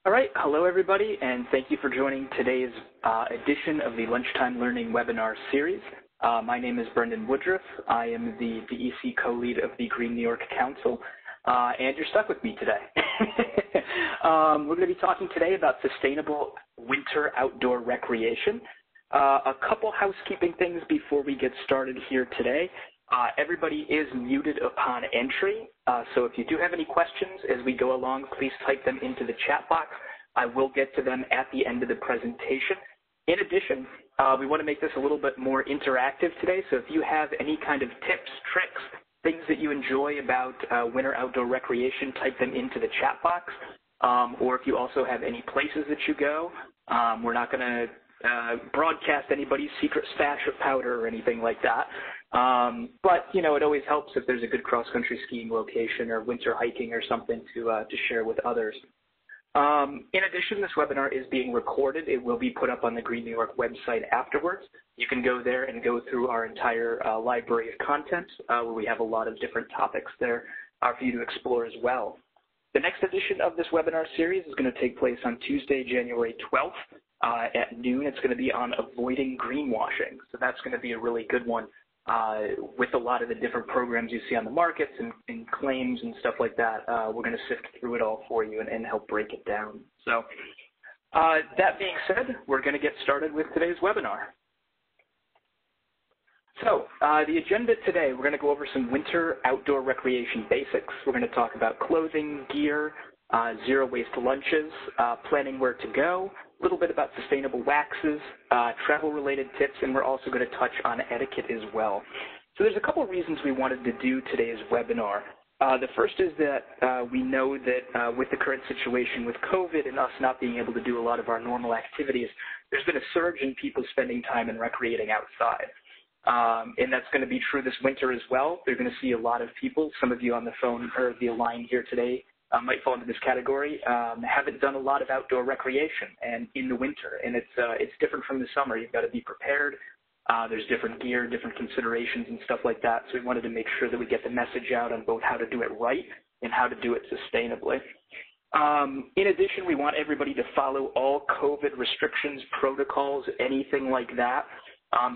All right, hello everybody, and thank you for joining today's edition of the Lunchtime Learning webinar series. My name is Brendan Woodruff. I am the DEC co-lead of the Green New York Council, and you're stuck with me today. We're going to be talking today about sustainable winter outdoor recreation. A couple housekeeping things before we get started here today. Everybody is muted upon entry, so if you do have any questions as we go along, please type them into the chat box. I will get to them at the end of the presentation. In addition, we want to make this a little bit more interactive today, so if you have any kind of tips, tricks, things that you enjoy about winter outdoor recreation, type them into the chat box. Or if you also have any places that you go, we're not going to broadcast anybody's secret stash of powder or anything like that. But, you know, it always helps if there's a good cross-country skiing location or winter hiking or something to share with others. In addition, this webinar is being recorded. It will be put up on the Green New York website afterwards. You can go there and go through our entire library of content where we have a lot of different topics there for you to explore as well. The next edition of this webinar series is going to take place on Tuesday, January 12th at noon. It's going to be on avoiding greenwashing. So that's going to be a really good one. With a lot of the different programs you see on the markets and claims and stuff like that, we're going to sift through it all for you and help break it down. So that being said, we're going to get started with today's webinar. So the agenda today, we're going to go over some winter outdoor recreation basics. We're going to talk about clothing, gear, zero waste lunches, planning where to go, a little bit about sustainable waxes, travel-related tips, and we're also going to touch on etiquette as well. So there's a couple of reasons we wanted to do today's webinar. The first is that we know that with the current situation with COVID and us not being able to do a lot of our normal activities, there's been a surge in people spending time and recreating outside. And that's going to be true this winter as well. They're going to see a lot of people, some of you on the phone or the line here today, might fall into this category, haven't done a lot of outdoor recreation and in the winter, and it's different from the summer. You've got to be prepared. There's different gear, different considerations and stuff like that, so we wanted to make sure that we get the message out on both how to do it right and how to do it sustainably. In addition, we want everybody to follow all COVID restrictions, protocols, anything like that.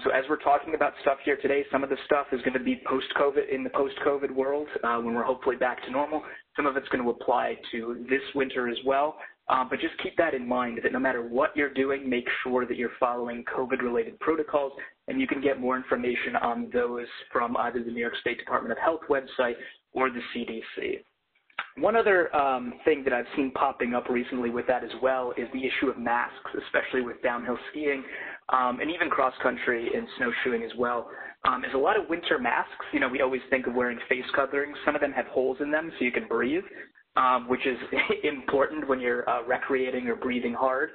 So as we're talking about stuff here today, some of the stuff is going to be post-COVID, in the post-COVID world, when we're hopefully back to normal. Some of it's going to apply to this winter as well. But just keep that in mind, that no matter what you're doing, make sure that you're following COVID-related protocols, and you can get more information on those from either the New York State Department of Health website or the CDC. One other thing that I've seen popping up recently with that as well is the issue of masks, especially with downhill skiing and even cross-country and snowshoeing as well. There's a lot of winter masks. You know, we always think of wearing face coverings. Some of them have holes in them so you can breathe, which is important when you're recreating or breathing hard.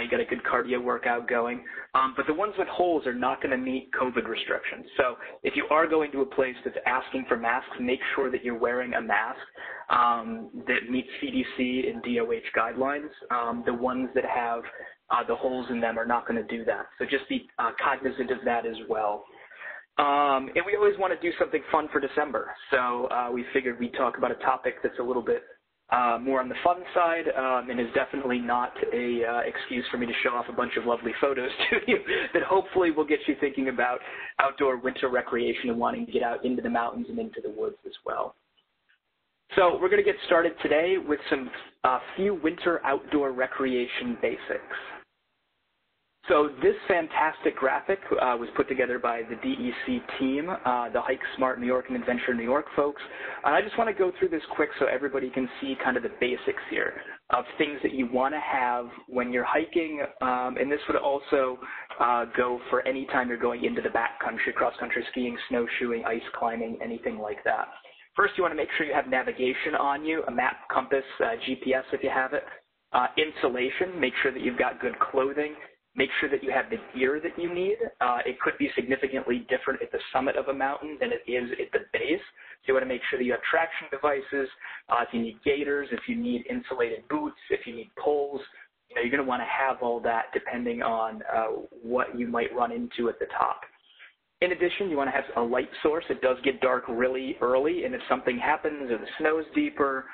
You got a good cardio workout going. But the ones with holes are not going to meet COVID restrictions. So if you are going to a place that's asking for masks, make sure that you're wearing a mask that meets CDC and DOH guidelines. The ones that have the holes in them are not going to do that. So just be cognizant of that as well. And we always want to do something fun for December. So we figured we'd talk about a topic that's a little bit more on the fun side and is definitely not a excuse for me to show off a bunch of lovely photos to you that hopefully will get you thinking about outdoor winter recreation and wanting to get out into the mountains and into the woods as well. So we're going to get started today with some few winter outdoor recreation basics. So this fantastic graphic was put together by the DEC team, the Hike Smart New York and Adventure New York folks. I just want to go through this quick so everybody can see kind of the basics here of things that you want to have when you're hiking, and this would also go for any time you're going into the backcountry, cross-country skiing, snowshoeing, ice climbing, anything like that. First, you want to make sure you have navigation on you, a map, compass, GPS if you have it, insulation, make sure that you've got good clothing. Make sure that you have the gear that you need. It could be significantly different at the summit of a mountain than it is at the base. So you want to make sure that you have traction devices, if you need gaiters, if you need insulated boots, if you need poles. You know, you're going to want to have all that depending on what you might run into at the top. In addition, you want to have a light source. It does get dark really early, and if something happens or the snow is deeper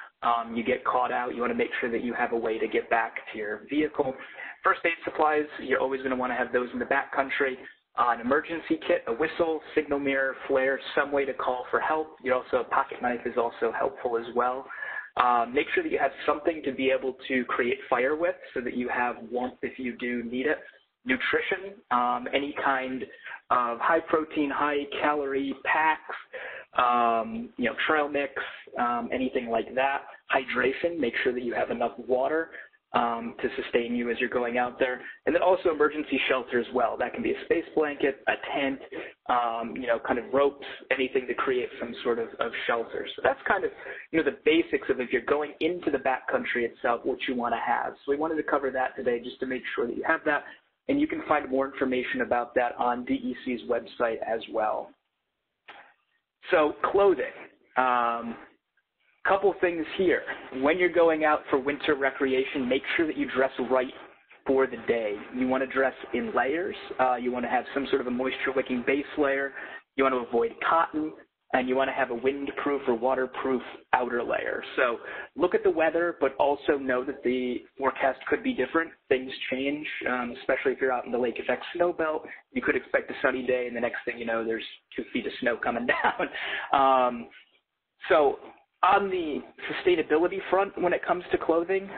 you get caught out, you want to make sure that you have a way to get back to your vehicle. First aid supplies, you're always going to want to have those in the backcountry. An emergency kit, a whistle, signal mirror, flare, some way to call for help. A pocket knife is also helpful as well. Make sure that you have something to be able to create fire with so that you have warmth if you do need it. Nutrition, any kind of high protein, high calorie packs, trail mix, anything like that. Hydration, make sure that you have enough water to sustain you as you're going out there. And then also emergency shelter as well. That can be a space blanket, a tent, kind of ropes, anything to create some sort of shelter. So that's kind of, the basics of if you're going into the backcountry itself, what you want to have. So we wanted to cover that today just to make sure that you have that. And you can find more information about that on DEC's website as well. So clothing. Couple things here. When you're going out for winter recreation, make sure that you dress right for the day. You want to dress in layers. You want to have some sort of a moisture-wicking base layer. You want to avoid cotton, and you want to have a windproof or waterproof outer layer. So look at the weather, but also know that the forecast could be different. Things change, especially if you're out in the lake effect snow belt. You could expect a sunny day, and the next thing you know, there's 2 feet of snow coming down. So on the sustainability front, when it comes to clothing,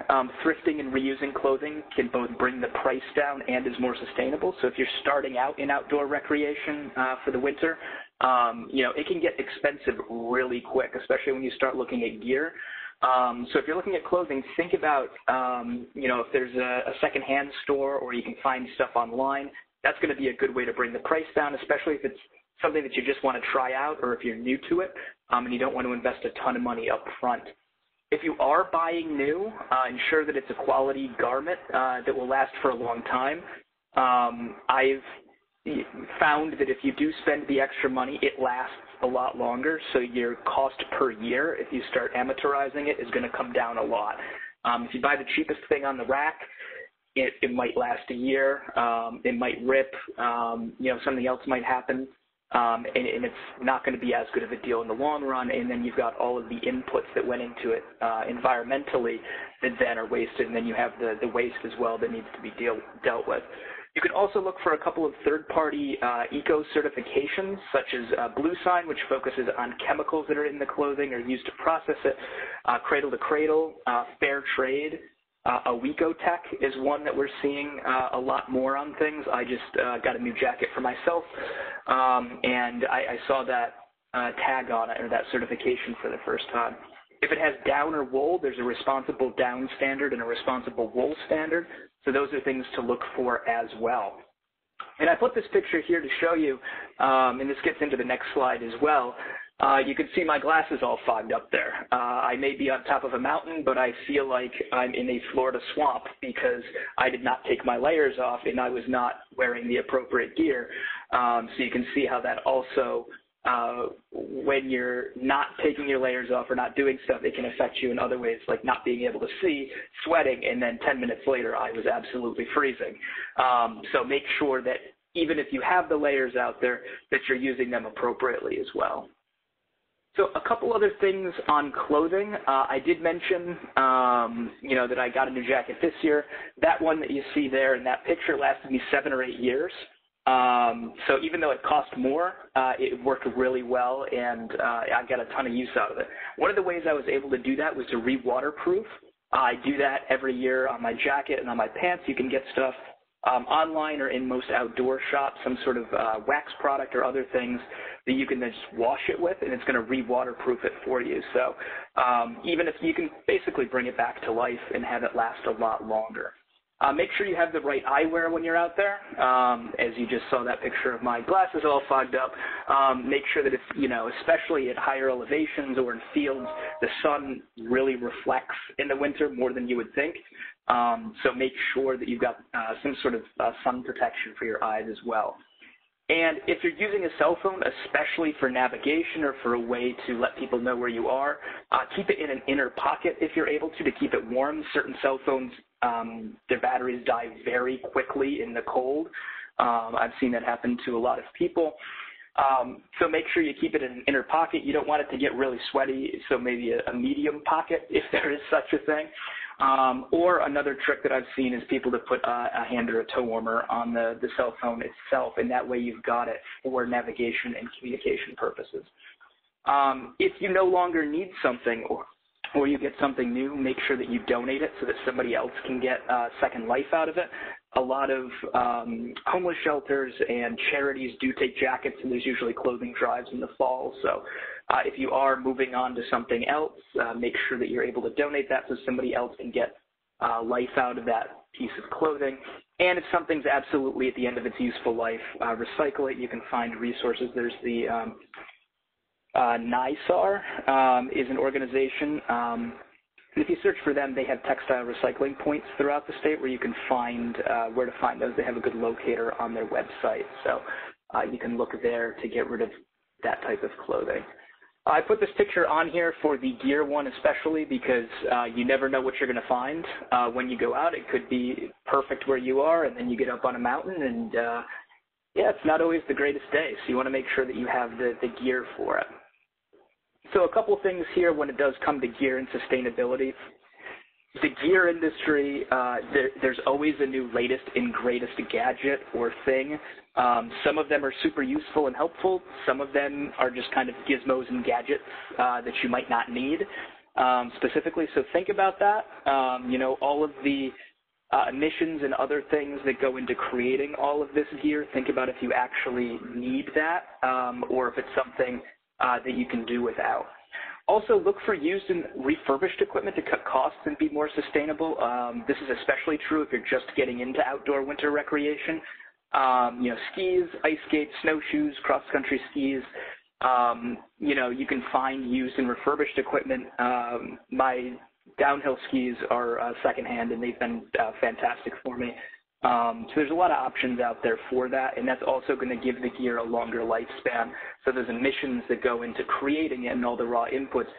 thrifting and reusing clothing can both bring the price down and is more sustainable. So if you're starting out in outdoor recreation for the winter, it can get expensive really quick, especially when you start looking at gear. So if you're looking at clothing, think about, if there's a secondhand store or you can find stuff online, that's going to be a good way to bring the price down, especially if it's something that you just want to try out or if you're new to it and you don't want to invest a ton of money up front. If you are buying new, ensure that it's a quality garment that will last for a long time. I've found that if you do spend the extra money, it lasts a lot longer, so your cost per year, if you start amateurizing it, is going to come down a lot. If you buy the cheapest thing on the rack, it might last a year, it might rip, something else might happen. And it's not going to be as good of a deal in the long run, and then you've got all of the inputs that went into it environmentally that then are wasted, and then you have the waste as well that needs to be dealt with. You can also look for a couple of third-party eco certifications, such as Blue Sign, which focuses on chemicals that are in the clothing or used to process it, Cradle to Cradle, Fair Trade. Ecotech is one that we're seeing a lot more on things. I just got a new jacket for myself, and I saw that tag on it, or that certification, for the first time. If it has down or wool, there's a responsible down standard and a responsible wool standard, so those are things to look for as well. And I put this picture here to show you, and this gets into the next slide as well. You can see my glasses all fogged up there. I may be on top of a mountain, but I feel like I'm in a Florida swamp because I did not take my layers off and I was not wearing the appropriate gear. So you can see how that also, when you're not taking your layers off or not doing stuff, it can affect you in other ways, like not being able to see, sweating, and then 10 minutes later I was absolutely freezing. So make sure that even if you have the layers out there, that you're using them appropriately as well. So a couple other things on clothing. I did mention, that I got a new jacket this year. That one that you see there in that picture lasted me 7 or 8 years. So even though it cost more, it worked really well, and I got a ton of use out of it. One of the ways I was able to do that was to re-waterproof. I do that every year on my jacket and on my pants. You can get stuff online or in most outdoor shops, some sort of wax product or other things that you can then just wash it with, and it's going to re-waterproof it for you. So even if you can basically bring it back to life and have it last a lot longer. Make sure you have the right eyewear when you're out there. As you just saw that picture of my glasses all fogged up. Make sure that it's, especially at higher elevations or in fields, the sun really reflects in the winter more than you would think. So make sure that you've got some sort of sun protection for your eyes as well. And if you're using a cell phone, especially for navigation or for a way to let people know where you are, keep it in an inner pocket if you're able to keep it warm. Certain cell phones, their batteries die very quickly in the cold. I've seen that happen to a lot of people. So make sure you keep it in an inner pocket. You don't want it to get really sweaty, so maybe a medium pocket if there is such a thing. Or another trick that I've seen is people to put a hand or a toe warmer on the cell phone itself, and that way you've got it for navigation and communication purposes. If you no longer need something or you get something new, make sure that you donate it so that somebody else can get second life out of it. A lot of homeless shelters and charities do take jackets, and there's usually clothing drives in the fall. So if you are moving on to something else, make sure that you're able to donate that so somebody else can get life out of that piece of clothing. And if something's absolutely at the end of its useful life, recycle it. You can find resources. There's the NISAR is an organization. If you search for them, they have textile recycling points throughout the state where you can find where to find those. They have a good locator on their website, so you can look there to get rid of that type of clothing. I put this picture on here for the gear one especially because you never know what you're going to find when you go out. It could be perfect where you are, and then you get up on a mountain, and yeah, it's not always the greatest day, so you want to make sure that you have the gear for it. So a couple things here when it does come to gear and sustainability. The gear industry, there's always a new latest and greatest gadget or thing. Some of them are super useful and helpful. Some of them are just kind of gizmos and gadgets that you might not need specifically. So think about that. You know, all of the emissions and other things that go into creating all of this gear, think about if you actually need that or if it's something that you can do without. Also, look for used and refurbished equipment to cut costs and be more sustainable. This is especially true if you're just getting into outdoor winter recreation. You know, skis, ice skates, snowshoes, cross-country skis. You know, you can find used and refurbished equipment. My downhill skis are secondhand, and they've been fantastic for me. So there's a lot of options out there for that, and that's also going to give the gear a longer lifespan. So those emissions that go into creating it and all the raw inputs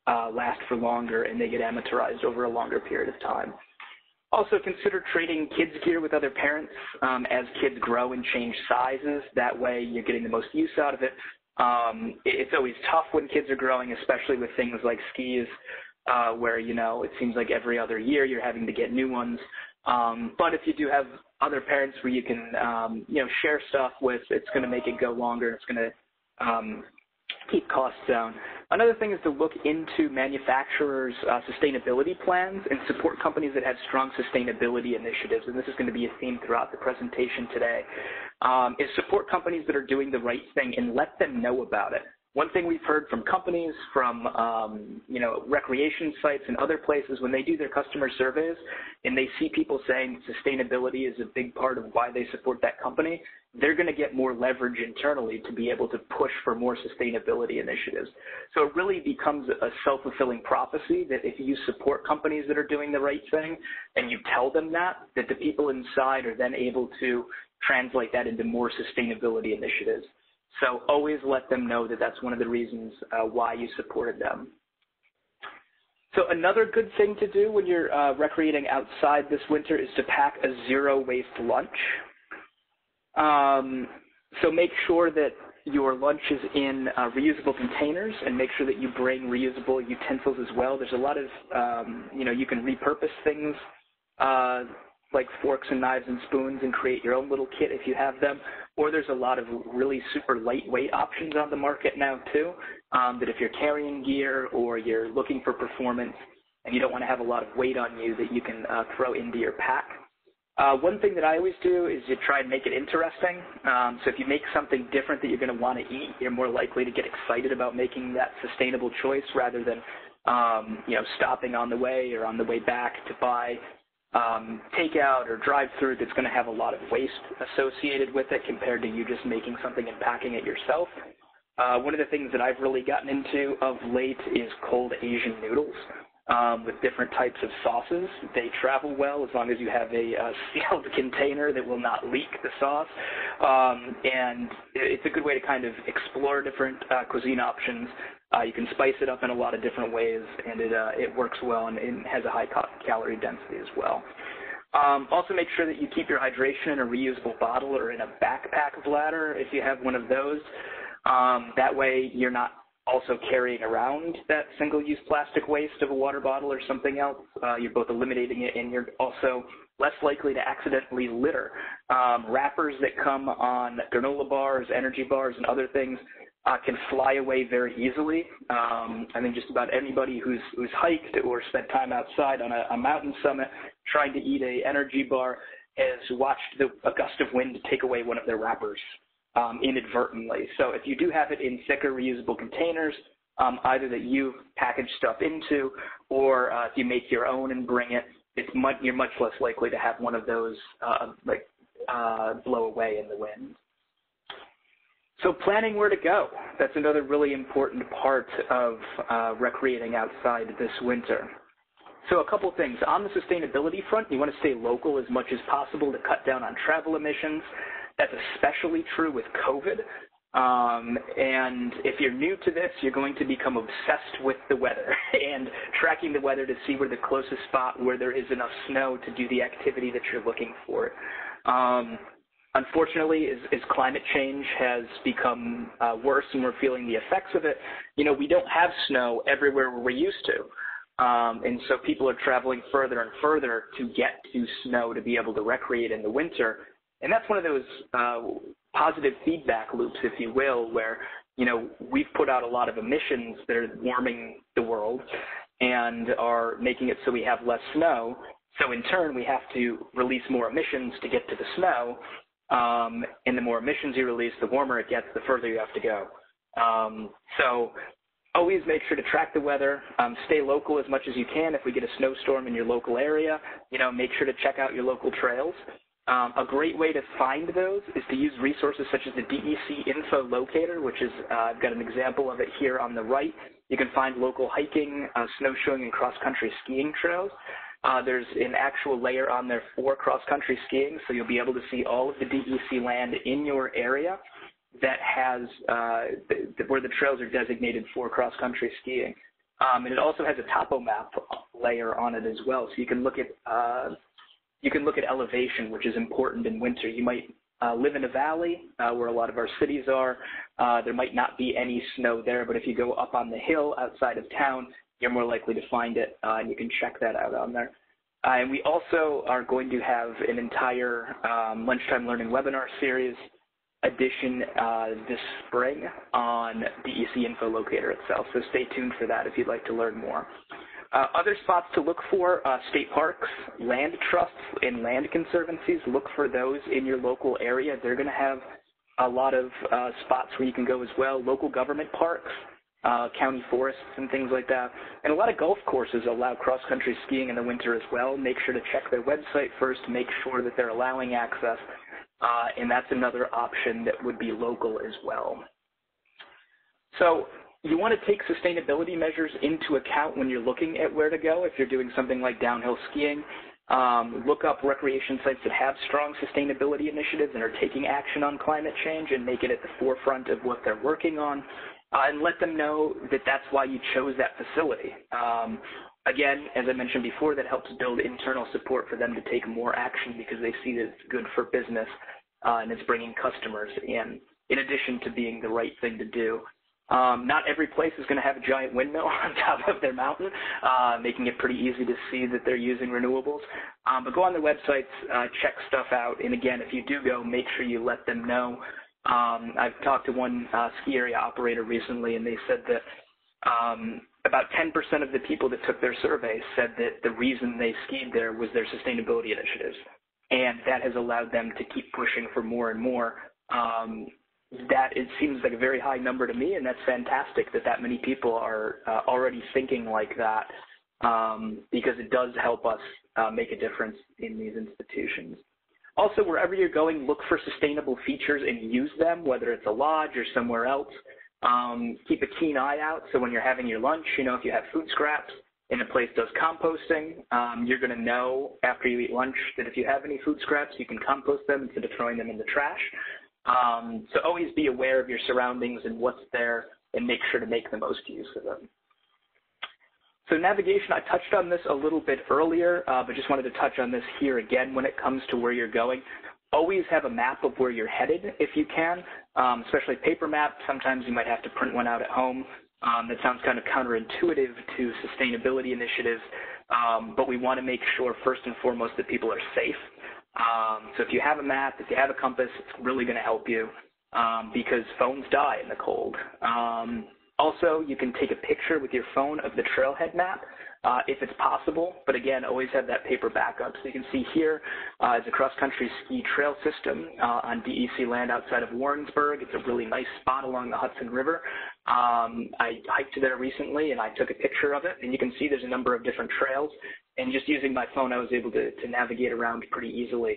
last for longer, and they get amortized over a longer period of time. Also consider trading kids' gear with other parents as kids grow and change sizes. That way you're getting the most use out of it. It's always tough when kids are growing, especially with things like skis, where, you know, it seems like every other year you're having to get new ones. But if you do have other parents where you can, you know, share stuff with, it's going to make it go longer. It's going to keep costs down. Another thing is to look into manufacturers' sustainability plans and support companies that have strong sustainability initiatives. And this is going to be a theme throughout the presentation today, is support companies that are doing the right thing and let them know about it. One thing we've heard from companies, from you know, recreation sites and other places, when they do their customer surveys and they see people saying sustainability is a big part of why they support that company, they're going to get more leverage internally to be able to push for more sustainability initiatives. So it really becomes a self-fulfilling prophecy that if you support companies that are doing the right thing and you tell them that the people inside are then able to translate that into more sustainability initiatives. So always let them know that that's one of the reasons why you supported them. So another good thing to do when you're recreating outside this winter is to pack a zero-waste lunch. So make sure that your lunch is in reusable containers, and make sure that you bring reusable utensils as well. There's a lot of, you know, you can repurpose things like forks and knives and spoons and create your own little kit if you have them. Or there's a lot of really super lightweight options on the market now too, that if you're carrying gear or you're looking for performance and you don't want to have a lot of weight on you, that you can throw into your pack. One thing that I always do is you try and make it interesting. So if you make something different that you're going to want to eat, you're more likely to get excited about making that sustainable choice rather than you know, stopping on the way or on the way back to buy takeout or drive-through that's going to have a lot of waste associated with it compared to you just making something and packing it yourself. One of the things that I've really gotten into of late is cold Asian noodles with different types of sauces. They travel well as long as you have a sealed container that will not leak the sauce. And it's a good way to kind of explore different cuisine options. You can spice it up in a lot of different ways, and it works well, and it has a high calorie density as well. Also make sure that you keep your hydration in a reusable bottle or in a backpack bladder if you have one of those. That way you're not also carrying around that single-use plastic waste of a water bottle or something else. You're both eliminating it, and you're also less likely to accidentally litter. Wrappers that come on granola bars, energy bars, and other things can fly away very easily. I think just about anybody who's hiked or spent time outside on a mountain summit trying to eat an energy bar has watched a gust of wind take away one of their wrappers inadvertently. So if you do have it in thicker reusable containers, either that you package stuff into or if you make your own and bring it, you're much less likely to have one of those blow away in the wind. So planning where to go, that's another really important part of recreating outside this winter. So a couple things. On the sustainability front, you want to stay local as much as possible to cut down on travel emissions. That's especially true with COVID. And if you're new to this, you're going to become obsessed with the weather and tracking the weather to see where the closest spot where there is enough snow to do the activity that you're looking for. Unfortunately, as climate change has become worse and we're feeling the effects of it, we don't have snow everywhere where we're used to. And so people are traveling further and further to get to snow to be able to recreate in the winter. And that's one of those positive feedback loops, if you will, where, we've put out a lot of emissions that are warming the world and are making it so we have less snow. So in turn, we have to release more emissions to get to the snow. And the more emissions you release, the warmer it gets, the further you have to go. So always make sure to track the weather, stay local as much as you can. If we get a snowstorm in your local area, make sure to check out your local trails. A great way to find those is to use resources such as the DEC Info Locator, which is, I've got an example of it here on the right. You can find local hiking, snowshoeing, and cross-country skiing trails. There's an actual layer on there for cross-country skiing, so you'll be able to see all of the DEC land in your area that has where the trails are designated for cross-country skiing. And it also has a topo map layer on it as well, so you can look at elevation, which is important in winter. You might live in a valley where a lot of our cities are. There might not be any snow there, but if you go up on the hill outside of town, you're more likely to find it, and you can check that out on there. And we also are going to have an entire Lunchtime Learning webinar series edition this spring on DEC Info Locator itself, so stay tuned for that if you'd like to learn more. Other spots to look for, state parks, land trusts, and land conservancies. Look for those in your local area. They're going to have a lot of spots where you can go as well. Local government parks, county forests, and things like that. And a lot of golf courses allow cross-country skiing in the winter as well. Make sure to check their website first to make sure that they're allowing access. And that's another option that would be local as well. So you want to take sustainability measures into account when you're looking at where to go. If you're doing something like downhill skiing, look up recreation sites that have strong sustainability initiatives and are taking action on climate change and make it at the forefront of what they're working on, and let them know that that's why you chose that facility. Again, as I mentioned before, that helps build internal support for them to take more action because they see that it's good for business and it's bringing customers in addition to being the right thing to do. Not every place is going to have a giant windmill on top of their mountain, making it pretty easy to see that they're using renewables. But go on their websites, check stuff out, and again, if you do go, make sure you let them know. I've talked to one ski area operator recently, and they said that about 10% of the people that took their survey said that the reason they skied there was their sustainability initiatives, and that has allowed them to keep pushing for more and more. That it seems like a very high number to me, and that's fantastic that many people are already thinking like that, because it does help us make a difference in these institutions. Also, wherever you're going, look for sustainable features and use them, whether it's a lodge or somewhere else. Keep a keen eye out, so when you're having your lunch, if you have food scraps and a place does composting, you're going to know after you eat lunch that if you have any food scraps, you can compost them instead of throwing them in the trash. So always be aware of your surroundings and what's there and make sure to make the most use of them. So navigation, I touched on this a little bit earlier, but just wanted to touch on this here again when it comes to where you're going. always have a map of where you're headed if you can, especially paper map. Sometimes you might have to print one out at home. That sounds kind of counterintuitive to sustainability initiatives, but we want to make sure first and foremost that people are safe. So if you have a map, if you have a compass, it's really going to help you because phones die in the cold. Also, you can take a picture with your phone of the trailhead map if it's possible, but again, always have that paper backup. So you can see here is a cross-country ski trail system on DEC land outside of Warrensburg. It's a really nice spot along the Hudson River. I hiked there recently, and I took a picture of it, and you can see there's a number of different trails, and just using my phone, I was able to navigate around pretty easily.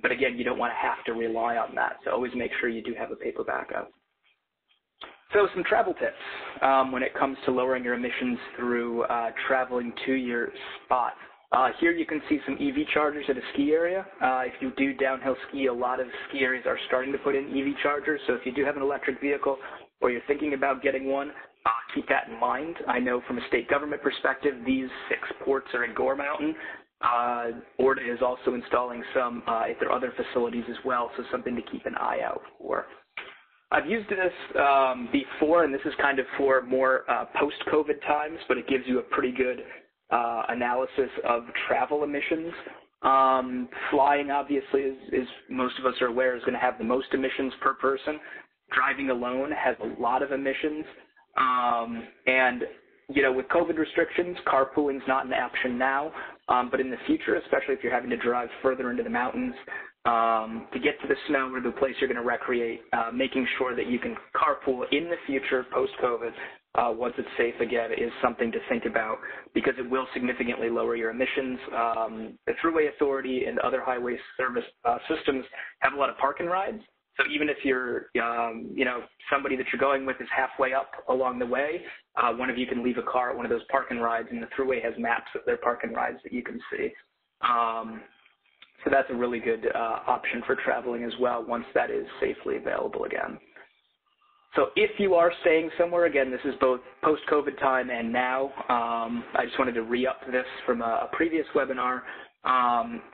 But again, you don't want to have to rely on that, so always make sure you do have a paper backup. So some travel tips when it comes to lowering your emissions through traveling to your spot. Here you can see some EV chargers at a ski area. If you do downhill ski, a lot of ski areas are starting to put in EV chargers, so if you do have an electric vehicle or you're thinking about getting one, keep that in mind. I know from a state government perspective, these 6 ports are in Gore Mountain. Orta is also installing some at their other facilities as well, so something to keep an eye out for. I've used this before, and this is kind of for more post-COVID times, but it gives you a pretty good analysis of travel emissions. Flying, obviously, as most of us are aware, is going to have the most emissions per person. Driving alone has a lot of emissions. And, you know, with COVID restrictions, carpooling's not an option now, but in the future, especially if you're having to drive further into the mountains, to get to the snow or the place you're going to recreate, making sure that you can carpool in the future post-COVID once it's safe again is something to think about because it will significantly lower your emissions. The Thruway Authority and other highway service systems have a lot of park and rides. So even if you're, you know, somebody that you're going with is halfway up along the way, one of you can leave a car at one of those park and rides, and the Thruway has maps of their park and rides that you can see. So that's a really good option for traveling as well once that is safely available again. So if you are staying somewhere, again, this is both post-COVID time and now. I just wanted to re-up this from a previous webinar.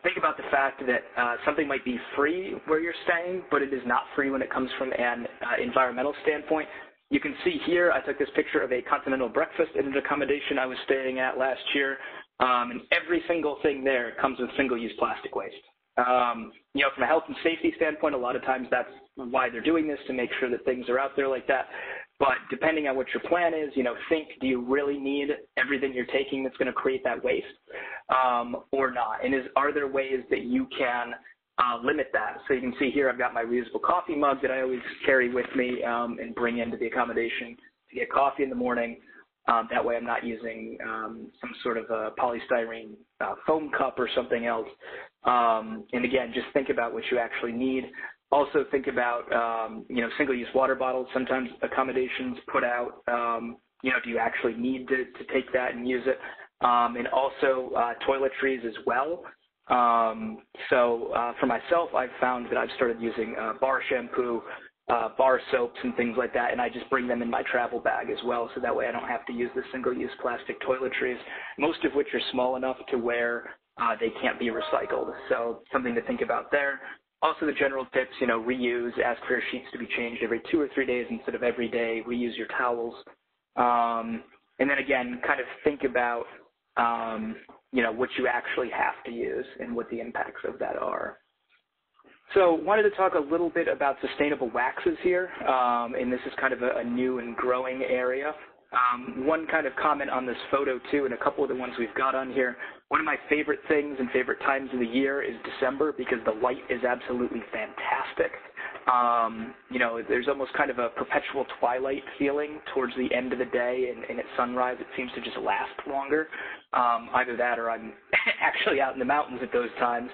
Think about the fact that something might be free where you're staying, but it is not free when it comes from an environmental standpoint. You can see here, I took this picture of a continental breakfast in an accommodation I was staying at last year. And every single thing there comes with single-use plastic waste. You know, from a health and safety standpoint, a lot of times that's why they're doing this, to make sure that things are out there like that. But depending on what your plan is, you know, think, do you really need everything you're taking that's going to create that waste or not? And are there ways that you can limit that? So you can see here I've got my reusable coffee mug that I always carry with me and bring into the accommodation to get coffee in the morning. That way I'm not using some sort of a polystyrene foam cup or something else. And again, just think about what you actually need. Also think about, you know, single-use water bottles. Sometimes accommodations put out, you know, do you actually need to take that and use it? And also toiletries as well. So for myself, I've found that I've started using bar shampoo, bar soaps and things like that, and I just bring them in my travel bag as well, so that way I don't have to use the single-use plastic toiletries, most of which are small enough to where they can't be recycled. So something to think about there. Also the general tips, you know, reuse, ask for your sheets to be changed every 2 or 3 days instead of every day, reuse your towels. And then again, kind of think about, you know, what you actually have to use and what the impacts of that are. So wanted to talk a little bit about sustainable waxes here, and this is kind of a new and growing area. One kind of comment on this photo too, and a couple of the ones we've got on here. One of my favorite things and favorite times of the year is December because the light is absolutely fantastic. You know, there's almost kind of a perpetual twilight feeling towards the end of the day, and at sunrise it seems to just last longer. Either that or I'm actually out in the mountains at those times.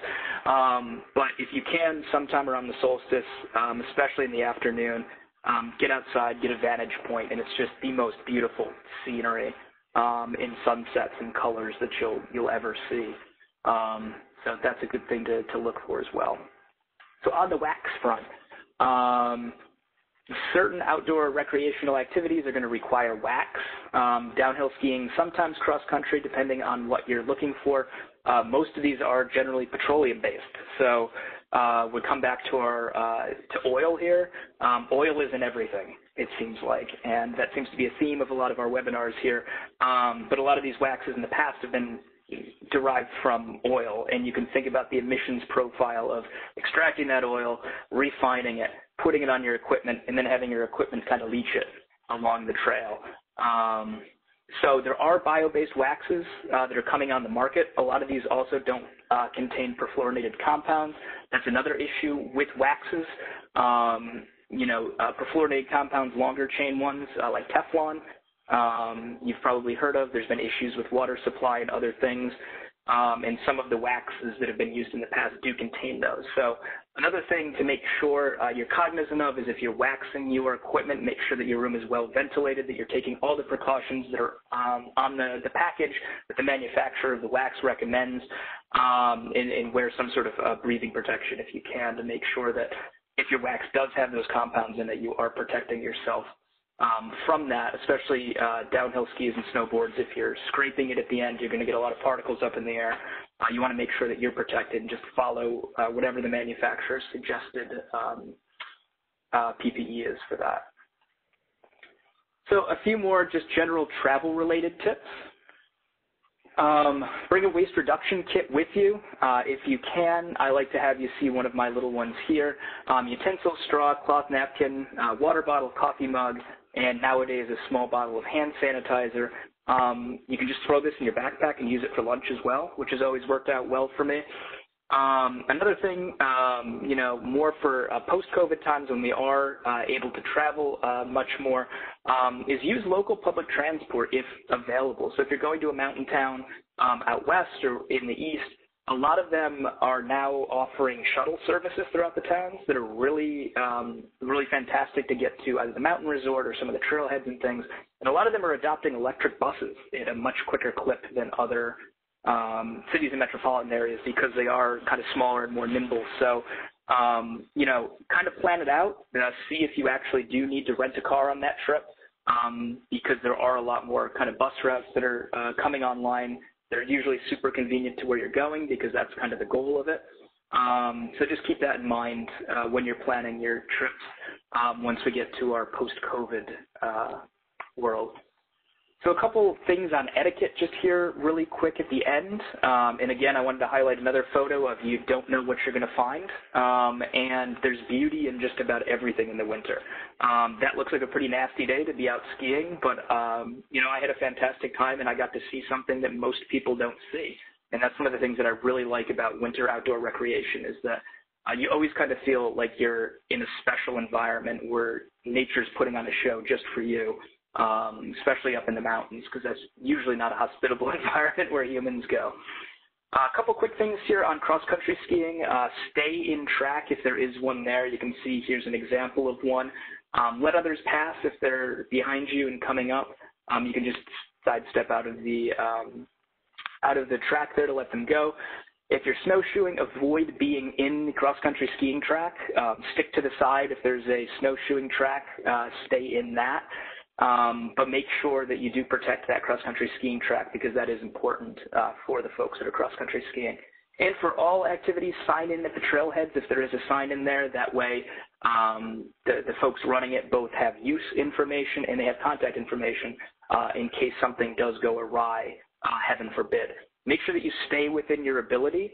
But if you can, sometime around the solstice, especially in the afternoon, get outside, get a vantage point, and it's just the most beautiful scenery in sunsets and colors that you'll ever see. So that's a good thing to look for as well. So on the wax front, certain outdoor recreational activities are going to require wax. Downhill skiing, sometimes cross-country, depending on what you're looking for. Most of these are generally petroleum-based. So would come back to our to oil here. Oil isn't everything, it seems like, and that seems to be a theme of a lot of our webinars here. But a lot of these waxes in the past have been derived from oil, and you can think about the emissions profile of extracting that oil, refining it, putting it on your equipment, and then having your equipment kind of leach it along the trail. So there are bio-based waxes that are coming on the market. A lot of these also don't contain perfluorinated compounds. That's another issue with waxes. Perfluorinated compounds, longer chain ones like Teflon, you've probably heard of. There's been issues with water supply and other things. And some of the waxes that have been used in the past do contain those. So another thing to make sure you're cognizant of is if you're waxing your equipment, make sure that your room is well ventilated, that you're taking all the precautions that are on the package that the manufacturer of the wax recommends, and wear some sort of breathing protection if you can, to make sure that if your wax does have those compounds in it, you are protecting yourself from that, especially downhill skis and snowboards. If you're scraping it at the end, you're going to get a lot of particles up in the air. You want to make sure that you're protected and just follow whatever the manufacturer's suggested PPE is for that. So a few more just general travel-related tips. Bring a waste reduction kit with you. If you can, I like to have you see one of my little ones here. Utensil, straw, cloth napkin, water bottle, coffee mug, and nowadays a small bottle of hand sanitizer. You can just throw this in your backpack and use it for lunch as well, which has always worked out well for me. Another thing, more for post-COVID times when we are able to travel much more, is use local public transport if available. So if you're going to a mountain town out west or in the east, a lot of them are now offering shuttle services throughout the towns that are really, really fantastic to get to either the mountain resort or some of the trailheads and things. And a lot of them are adopting electric buses at a much quicker clip than other cities and metropolitan areas because they are kind of smaller and more nimble. So, kind of plan it out. See if you actually do need to rent a car on that trip, because there are a lot more kind of bus routes that are coming online. They're usually super convenient to where you're going because that's kind of the goal of it. So just keep that in mind when you're planning your trips once we get to our post-COVID world. So a couple things on etiquette just here really quick at the end. And again, I wanted to highlight another photo of you don't know what you're going to find. And there's beauty in just about everything in the winter. That looks like a pretty nasty day to be out skiing, but, I had a fantastic time and I got to see something that most people don't see. And that's one of the things that I really like about winter outdoor recreation is that you always kind of feel like you're in a special environment where nature's putting on a show just for you. Especially up in the mountains, because that's usually not a hospitable environment where humans go. A couple quick things here on cross-country skiing. Stay in track if there is one there. You can see here's an example of one. Let others pass if they're behind you and coming up. You can just sidestep out of the track there to let them go. If you're snowshoeing, avoid being in the cross-country skiing track. Stick to the side. If there's a snowshoeing track, stay in that. But make sure that you do protect that cross-country skiing track because that is important for the folks that are cross-country skiing. And for all activities, sign in at the trailheads if there is a sign in there. That way the folks running it both have use information and they have contact information in case something does go awry, heaven forbid. Make sure that you stay within your ability.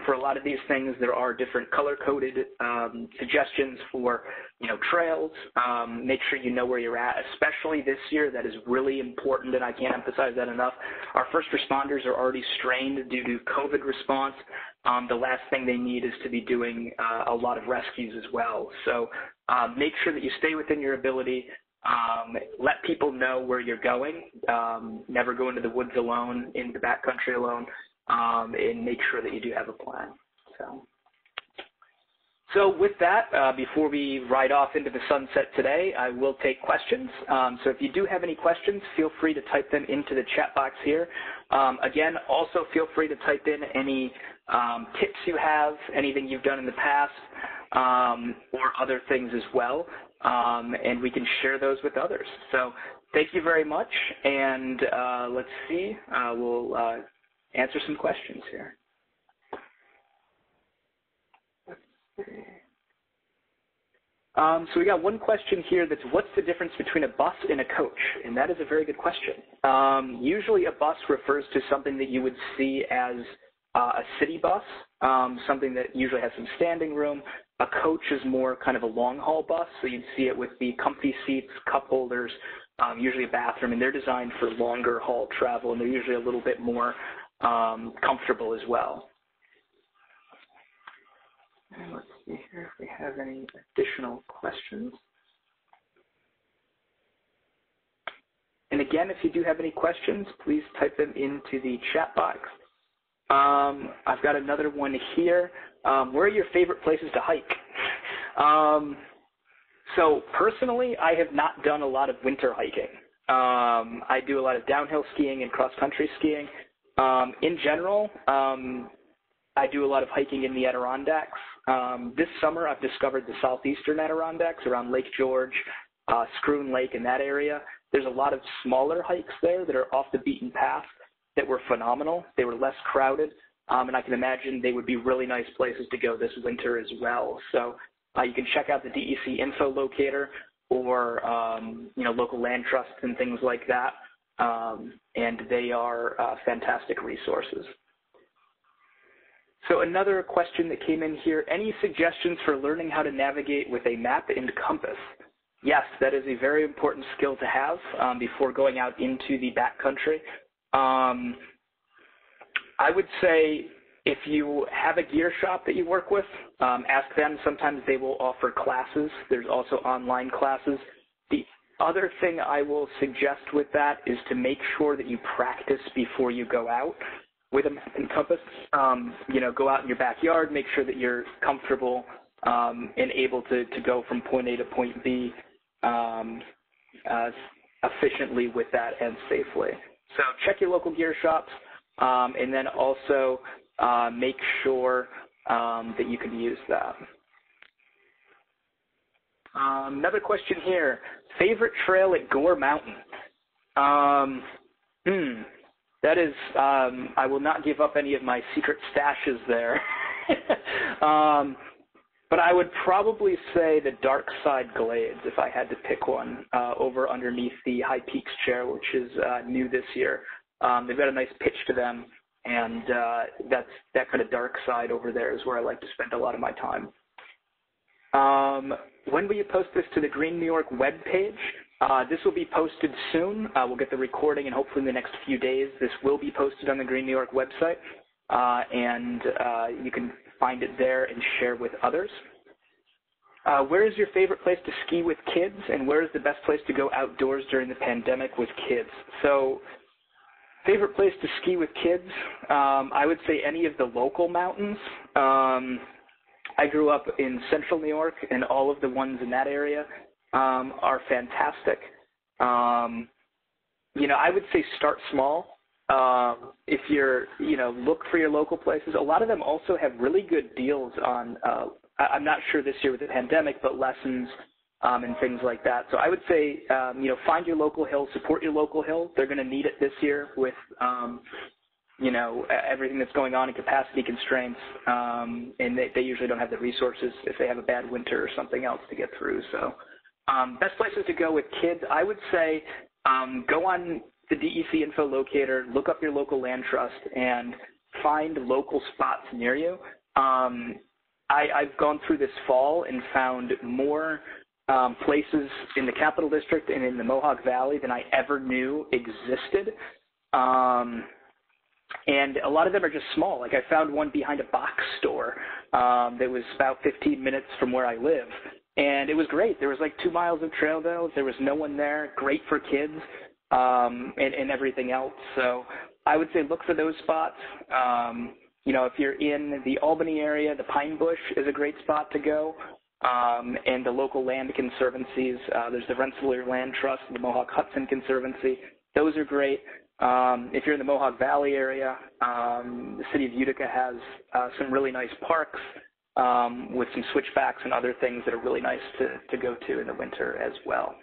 For a lot of these things, there are different color-coded suggestions for, trails. Make sure you know where you're at, especially this year. That is really important, and I can't emphasize that enough. Our first responders are already strained due to COVID response. The last thing they need is to be doing a lot of rescues as well. So make sure that you stay within your ability. Let people know where you're going. Never go into the woods alone, in the backcountry alone. And make sure that you do have a plan. So with that, before we ride off into the sunset today, I will take questions. So if you do have any questions, feel free to type them into the chat box here. Again, also feel free to type in any tips you have, anything you've done in the past, or other things as well, and we can share those with others. So thank you very much, and let's see, we'll answer some questions here. So we got one question here that's, what's the difference between a bus and a coach? And that is a very good question. Usually a bus refers to something that you would see as a city bus, something that usually has some standing room. A coach is more kind of a long-haul bus, so you'd see it with the comfy seats, cup holders, usually a bathroom, and they're designed for longer haul travel, and they're usually a little bit more comfortable as well. And let's see here if we have any additional questions. And again, if you do have any questions, please type them into the chat box. I've got another one here. Where are your favorite places to hike? So personally, I have not done a lot of winter hiking. I do a lot of downhill skiing and cross-country skiing. In general, I do a lot of hiking in the Adirondacks. This summer, I've discovered the southeastern Adirondacks around Lake George, Scroon Lake, in that area. There's a lot of smaller hikes there that are off the beaten path that were phenomenal. They were less crowded, and I can imagine they would be really nice places to go this winter as well. So you can check out the DEC info locator or local land trusts and things like that, and they are fantastic resources. So another question that came in here, any suggestions for learning how to navigate with a map and compass? Yes, that is a very important skill to have before going out into the backcountry. I would say if you have a gear shop that you work with, ask them. Sometimes they will offer classes. There's also online classes. The other thing I will suggest with that is to make sure that you practice before you go out with a map and compass. Go out in your backyard, make sure that you're comfortable and able to go from point A to point B efficiently with that and safely. So check your local gear shops, and then also make sure that you can use that. Another question here, favorite trail at Gore Mountain? That is, I will not give up any of my secret stashes there. But I would probably say the Dark Side Glades if I had to pick one, over underneath the High Peaks chair, which is new this year. They've got a nice pitch to them, and that kind of dark side over there is where I like to spend a lot of my time. When will you post this to the Green New York webpage? This will be posted soon. We'll get the recording, and hopefully in the next few days this will be posted on the Green New York website, and you can find it there and share with others. Where is your favorite place to ski with kids, and where is the best place to go outdoors during the pandemic with kids? So, favorite place to ski with kids, I would say any of the local mountains. I grew up in central New York, and all of the ones in that area are fantastic. I would say start small. If you're, look for your local places. A lot of them also have really good deals on, I'm not sure this year with the pandemic, but lessons and things like that. So I would say, find your local hill, support your local hill. They're going to need it this year with, everything that's going on in capacity constraints, and they usually don't have the resources if they have a bad winter or something else to get through. So best places to go with kids, I would say go on the DEC info locator, look up your local land trust, and find local spots near you. I've gone through this fall and found more places in the Capital District and in the Mohawk Valley than I ever knew existed. And a lot of them are just small. Like I found one behind a box store that was about 15 minutes from where I live. And it was great. There was like 2 miles of trail though. There was no one there. Great for kids and everything else. So I would say look for those spots. If you're in the Albany area, the Pine Bush is a great spot to go. And the local land conservancies, there's the Rensselaer Land Trust and the Mohawk Hudson Conservancy. Those are great. If you're in the Mohawk Valley area, the city of Utica has some really nice parks with some switchbacks and other things that are really nice to go to in the winter as well.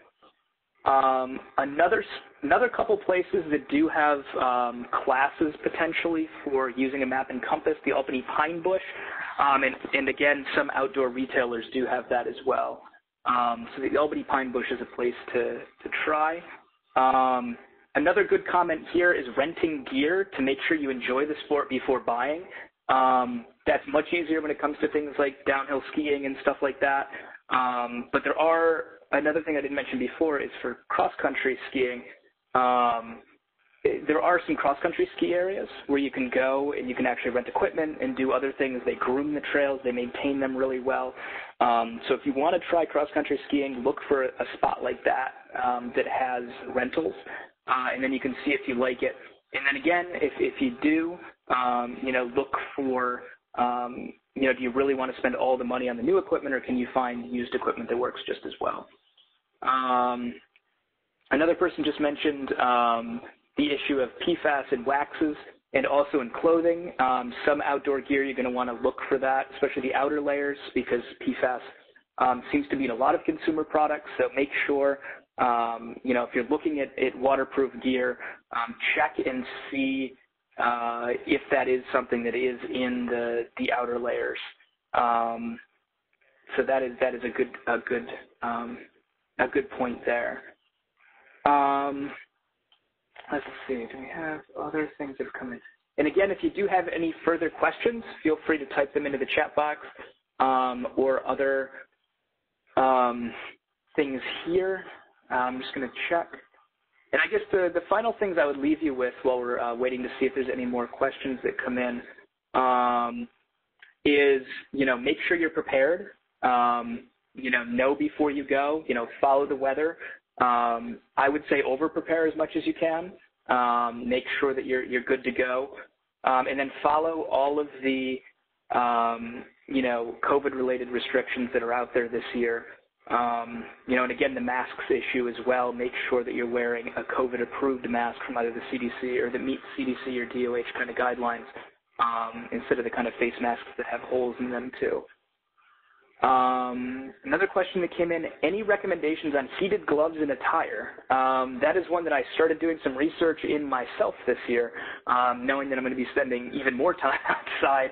Another couple places that do have classes potentially for using a map and compass, the Albany Pine Bush. And again, some outdoor retailers do have that as well. So the Albany Pine Bush is a place to try. Another good comment here is renting gear to make sure you enjoy the sport before buying. That's much easier when it comes to things like downhill skiing and stuff like that. But another thing I didn't mention before is for cross-country skiing. There are some cross-country ski areas where you can go and you can actually rent equipment and do other things. They groom the trails. They maintain them really well. So if you want to try cross-country skiing, look for a spot like that that has rentals, and then you can see if you like it. And then again, if you do, look for, do you really want to spend all the money on the new equipment, or can you find used equipment that works just as well? Another person just mentioned the issue of PFAS in waxes and also in clothing. Some outdoor gear, you're going to want to look for that, especially the outer layers, because PFAS seems to be in a lot of consumer products. So make sure, if you're looking at waterproof gear, check and see if that is something that is in the outer layers. So that is a good point there. Let's see, do we have other things that have come in? And again, if you do have any further questions, feel free to type them into the chat box or other things here. I'm just going to check. And I guess the final things I would leave you with while we're waiting to see if there's any more questions that come in is, make sure you're prepared. Know before you go, follow the weather. I would say over-prepare as much as you can. Make sure that you're good to go. And then follow all of the, COVID-related restrictions that are out there this year. And again, the masks issue as well. Make sure that you're wearing a COVID-approved mask from either the CDC or that meets CDC or DOH kind of guidelines instead of the kind of face masks that have holes in them too. Another question that came in, any recommendations on heated gloves and attire? That is one that I started doing some research in myself this year, knowing that I'm going to be spending even more time outside.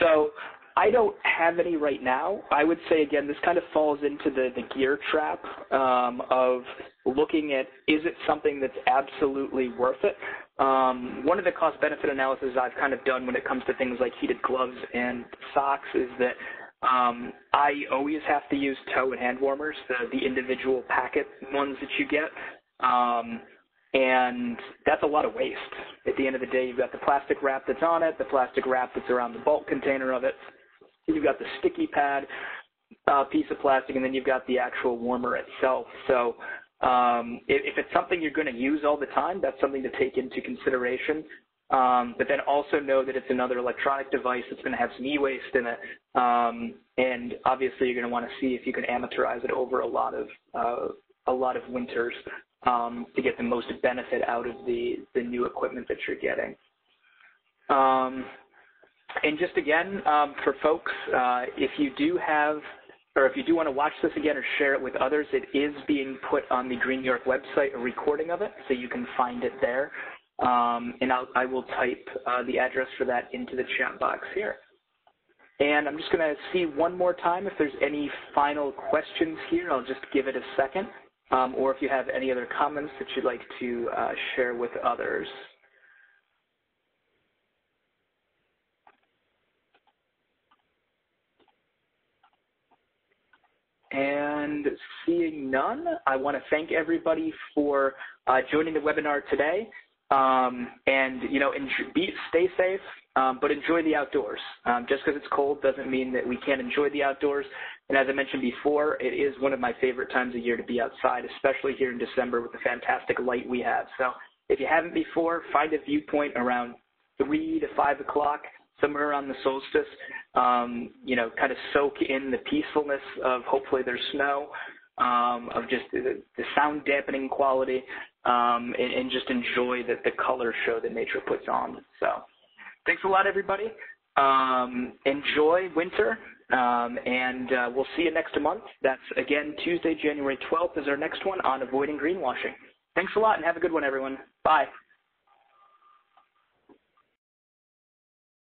So I don't have any right now. I would say, again, this kind of falls into the gear trap of looking at, is it something that's absolutely worth it? One of the cost-benefit analysis I've kind of done when it comes to things like heated gloves and socks is that I always have to use toe and hand warmers, the individual packet ones that you get. And that's a lot of waste. At the end of the day, you've got the plastic wrap that's on it, the plastic wrap that's around the bulk container of it. You've got the sticky pad piece of plastic, and then you've got the actual warmer itself. So if it's something you're going to use all the time, that's something to take into consideration. But then also know that it's another electronic device that's going to have some e-waste in it. And obviously, you're going to want to see if you can amateurize it over a lot of winters to get the most benefit out of the new equipment that you're getting. And just again, for folks, if you do want to watch this again or share it with others, it is being put on the Green New York website, a recording of it, so you can find it there. And I will type the address for that into the chat box here. And I'm just going to see one more time if there's any final questions here. I'll just give it a second. Or if you have any other comments that you'd like to share with others. And seeing none, I want to thank everybody for joining the webinar today. And, stay safe, but enjoy the outdoors. Just because it's cold doesn't mean that we can't enjoy the outdoors. And as I mentioned before, it is one of my favorite times of year to be outside, especially here in December with the fantastic light we have. So if you haven't before, find a viewpoint around 3 to 5 o'clock, somewhere around the solstice, kind of soak in the peacefulness of hopefully there's snow, of just the sound dampening quality, and just enjoy the color show that nature puts on. So thanks a lot, everybody. Enjoy winter, and we'll see you next month. That's, again, Tuesday, January 12th is our next one on avoiding greenwashing. Thanks a lot, and have a good one, everyone. Bye.